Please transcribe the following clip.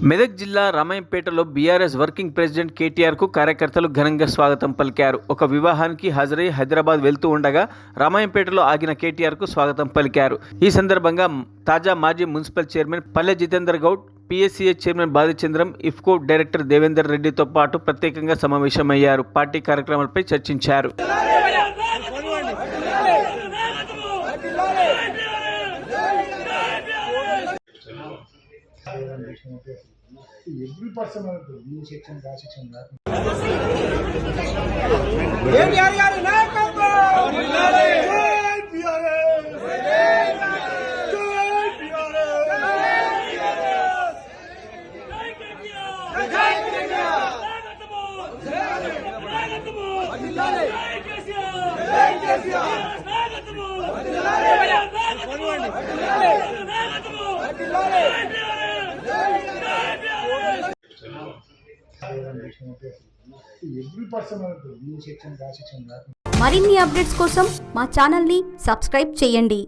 మెదక్ జిల్లా రామాయంపేటలో BRS working president కేటీఆర్కు కార్యకర్తలు ఘనంగా స్వాగతం పలికారు. ఒక వివాహానికి హాజరై హైదరాబాద్ వెళ్తూ ఉండగా రామాయంపేటలో ఆగిన కేటీఆర్కు స్వాగతం పలికారు. ఈ సందర్భంగా తాజా మాజీ municipal chairman Palle Jitender Goud, PSCA chairman Badhichandram, IFFCO director Devender రెడ్డితో పాటు ప్రత్యేకంగా సమావేశమయ్యారు. పార్టీ కార్యక్రమాలపై చర్చించారు. Every person has to be section, that section, that. Every person has to be section, that section, that. మరిన్ని అప్డేట్స్ కోసం మా ఛానల్ని సబ్స్క్రైబ్ చేయండి.